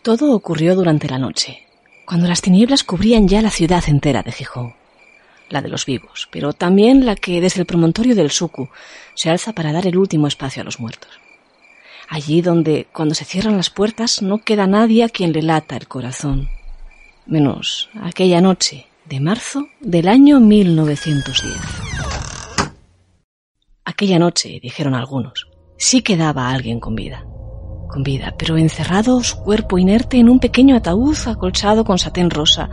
Todo ocurrió durante la noche, cuando las tinieblas cubrían ya la ciudad entera de Gijón, la de los vivos, pero también la que desde el promontorio del Sucu se alza para dar el último espacio a los muertos. Allí donde, cuando se cierran las puertas, no queda nadie a quien le lata el corazón, menos aquella noche de marzo del año 1910. Aquella noche, dijeron algunos, sí quedaba alguien con vida, pero encerrado su cuerpo inerte en un pequeño ataúd acolchado con satén rosa,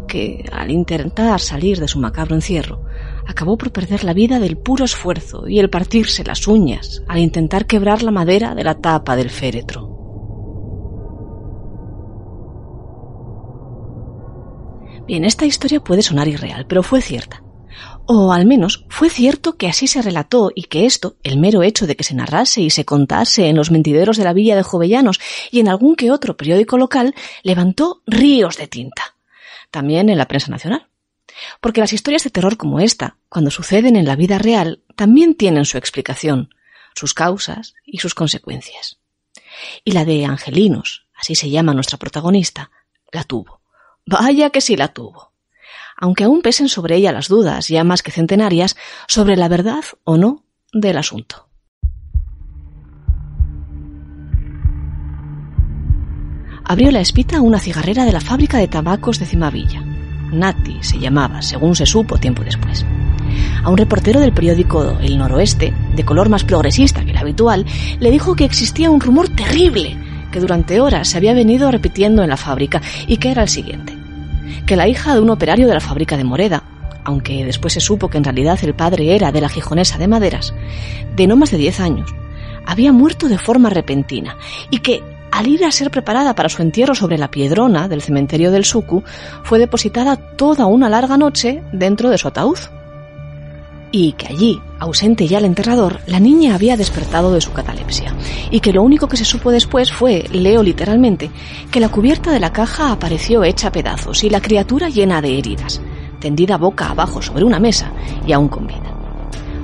que, al intentar salir de su macabro encierro, acabó por perder la vida del puro esfuerzo y el partirse las uñas al intentar quebrar la madera de la tapa del féretro. Bien, esta historia puede sonar irreal, pero fue cierta. O al menos fue cierto que así se relató y que esto, el mero hecho de que se narrase y se contase en los mentideros de la villa de Jovellanos y en algún que otro periódico local, levantó ríos de tinta. También en la prensa nacional. Porque las historias de terror como esta, cuando suceden en la vida real, también tienen su explicación, sus causas y sus consecuencias. Y la de Angelinos, así se llama nuestra protagonista, la tuvo. Vaya que sí la tuvo. Aunque aún pesen sobre ella las dudas, ya más que centenarias, sobre la verdad o no del asunto. Abrió la espita una cigarrera de la fábrica de tabacos de Cimavilla. Nati se llamaba, según se supo tiempo después. A un reportero del periódico El Noroeste, de color más progresista que el habitual, le dijo que existía un rumor terrible que durante horas se había venido repitiendo en la fábrica y que era el siguiente: que la hija de un operario de la fábrica de Moreda, aunque después se supo que en realidad el padre era de la gijonesa de Maderas, de no más de 10 años, había muerto de forma repentina y que, al ir a ser preparada para su entierro sobre la piedrona del cementerio del Sucu, fue depositada toda una larga noche dentro de su ataúd. Y que allí, ausente ya el enterrador, la niña había despertado de su catalepsia, y que lo único que se supo después fue, leo literalmente, que la cubierta de la caja apareció hecha a pedazos y la criatura llena de heridas, tendida boca abajo sobre una mesa y aún con vida.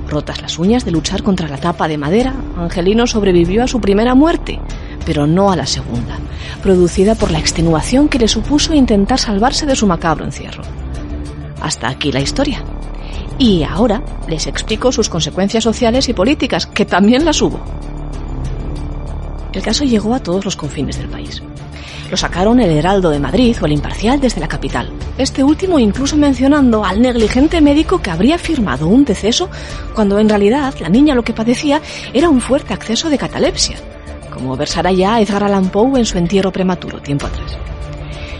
Rotas las uñas de luchar contra la tapa de madera, Angelino sobrevivió a su primera muerte, pero no a la segunda, producida por la extenuación que le supuso intentar salvarse de su macabro encierro. Hasta aquí la historia. Y ahora les explico sus consecuencias sociales y políticas, que también las hubo. El caso llegó a todos los confines del país. Lo sacaron el Heraldo de Madrid o el Imparcial desde la capital, este último incluso mencionando al negligente médico que habría firmado un deceso cuando en realidad la niña lo que padecía era un fuerte acceso de catalepsia, como versara ya Edgar Allan Poe en su entierro prematuro tiempo atrás.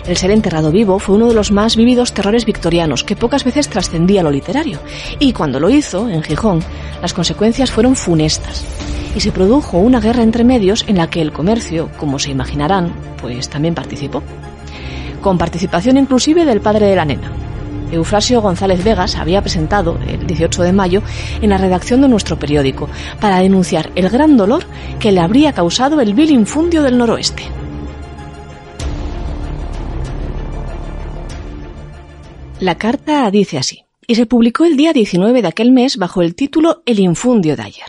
El ser enterrado vivo fue uno de los más vívidos terrores victorianos que pocas veces trascendía lo literario, y cuando lo hizo, en Gijón, las consecuencias fueron funestas, y se produjo una guerra entre medios en la que el comercio, como se imaginarán, pues también participó. Con participación inclusive del padre de la nena. Eufrasio González Vegas había presentado, el 18 de mayo, en la redacción de nuestro periódico, para denunciar el gran dolor que le habría causado el vil infundio del Noroeste. La carta dice así, y se publicó el día 19 de aquel mes bajo el título El infundio de ayer.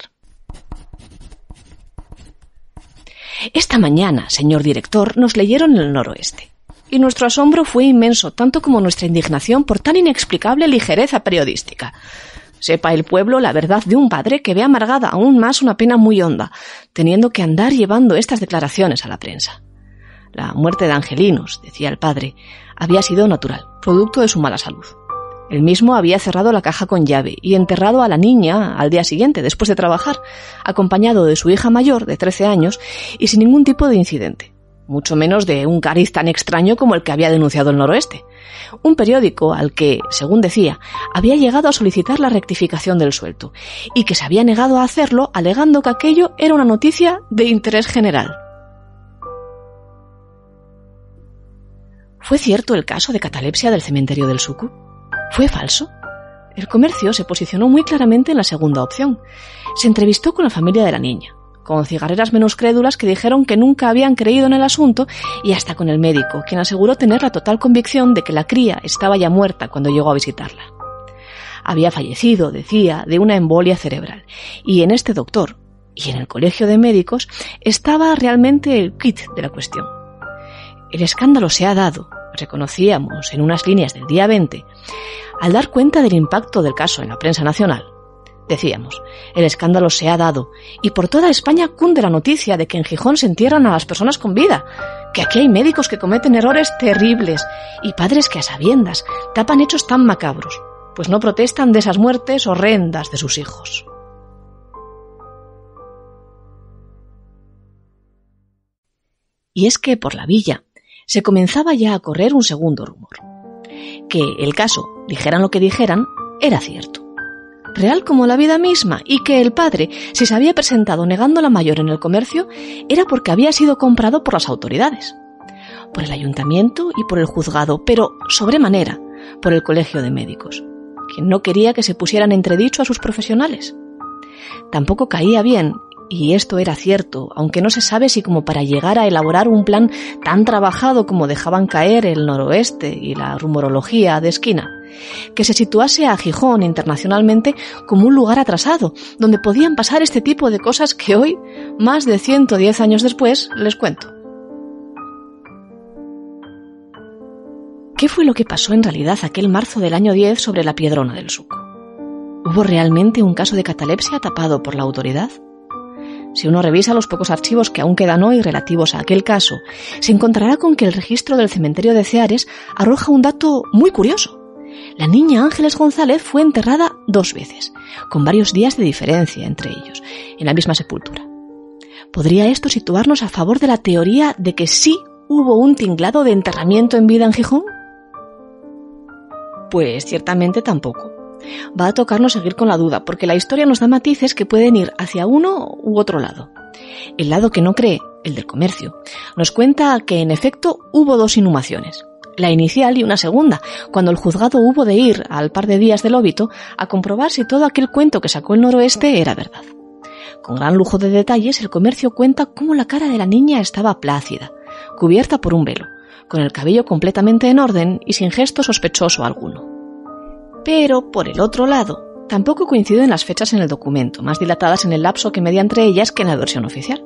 Esta mañana, señor director, nos leyeron El Noroeste, y nuestro asombro fue inmenso, tanto como nuestra indignación por tan inexplicable ligereza periodística. Sepa el pueblo la verdad de un padre que ve amargada aún más una pena muy honda, teniendo que andar llevando estas declaraciones a la prensa. La muerte de Angelinos, decía el padre, había sido natural, producto de su mala salud. Él mismo había cerrado la caja con llave y enterrado a la niña al día siguiente, después de trabajar, acompañado de su hija mayor, de 13 años, y sin ningún tipo de incidente, mucho menos de un cariz tan extraño como el que había denunciado el Noroeste. Un periódico al que, según decía, había llegado a solicitar la rectificación del sueldo, y que se había negado a hacerlo alegando que aquello era una noticia de interés general. ¿Fue cierto el caso de catalepsia del cementerio del Sucu? ¿Fue falso? El comercio se posicionó muy claramente en la segunda opción. Se entrevistó con la familia de la niña, con cigarreras menos crédulas que dijeron que nunca habían creído en el asunto, y hasta con el médico, quien aseguró tener la total convicción de que la cría estaba ya muerta cuando llegó a visitarla. Había fallecido, decía, de una embolia cerebral, y en este doctor, y en el colegio de médicos, estaba realmente el quid de la cuestión. el escándalo se ha dado, reconocíamos en unas líneas del día 20, al dar cuenta del impacto del caso en la prensa nacional. Decíamos, el escándalo se ha dado y por toda España cunde la noticia de que en Gijón se entierran a las personas con vida, que aquí hay médicos que cometen errores terribles y padres que a sabiendas tapan hechos tan macabros, pues no protestan de esas muertes horrendas de sus hijos. Y es que por la villa se comenzaba ya a correr un segundo rumor, que el caso, dijeran lo que dijeran, era cierto, real como la vida misma, y que el padre, si se había presentado negando la mayor en el comercio, era porque había sido comprado por las autoridades, por el ayuntamiento y por el juzgado, pero sobremanera por el colegio de médicos, quien no quería que se pusieran en entredicho a sus profesionales. Tampoco caía bien, y esto era cierto, aunque no se sabe si como para llegar a elaborar un plan tan trabajado como dejaban caer el noroeste y la rumorología de esquina, que se situase a Gijón internacionalmente como un lugar atrasado, donde podían pasar este tipo de cosas que hoy, más de 110 años después, les cuento. ¿Qué fue lo que pasó en realidad aquel marzo del año 10 sobre la Piedrona del Suco? ¿Hubo realmente un caso de catalepsia tapado por la autoridad? Si uno revisa los pocos archivos que aún quedan hoy relativos a aquel caso, se encontrará con que el registro del cementerio de Ceares arroja un dato muy curioso. La niña Ángeles González fue enterrada 2 veces, con varios días de diferencia entre ellos, en la misma sepultura. ¿Podría esto situarnos a favor de la teoría de que sí hubo un tinglado de enterramiento en vida en Gijón? Pues ciertamente tampoco. Va a tocarnos seguir con la duda, porque la historia nos da matices que pueden ir hacia uno u otro lado. El lado que no cree, el del comercio, nos cuenta que en efecto hubo 2 inhumaciones, la inicial y una segunda, cuando el juzgado hubo de ir al par de días del óbito a comprobar si todo aquel cuento que sacó el noroeste era verdad. Con gran lujo de detalles, el comercio cuenta cómo la cara de la niña estaba plácida, cubierta por un velo, con el cabello completamente en orden y sin gesto sospechoso alguno. Pero, por el otro lado, tampoco coinciden las fechas en el documento, más dilatadas en el lapso que media entre ellas que en la versión oficial.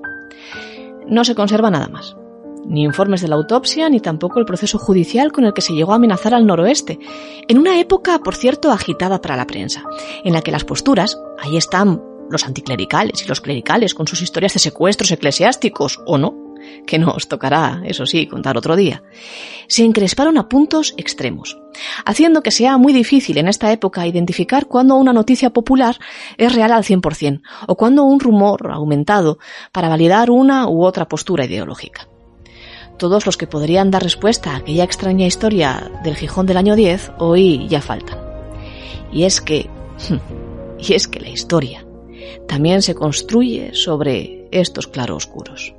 No se conserva nada más, ni informes de la autopsia, ni tampoco el proceso judicial con el que se llegó a amenazar al noroeste, en una época, por cierto, agitada para la prensa, en la que las posturas, ahí están los anticlericales y los clericales con sus historias de secuestros eclesiásticos, o no, que nos tocará, eso sí, contar otro día, se encresparon a puntos extremos, haciendo que sea muy difícil en esta época identificar cuándo una noticia popular es real al 100% o cuándo un rumor aumentado para validar una u otra postura ideológica. Todos los que podrían dar respuesta a aquella extraña historia del Gijón del año 10 hoy ya faltan. Y es que la historia también se construye sobre estos claroscuros.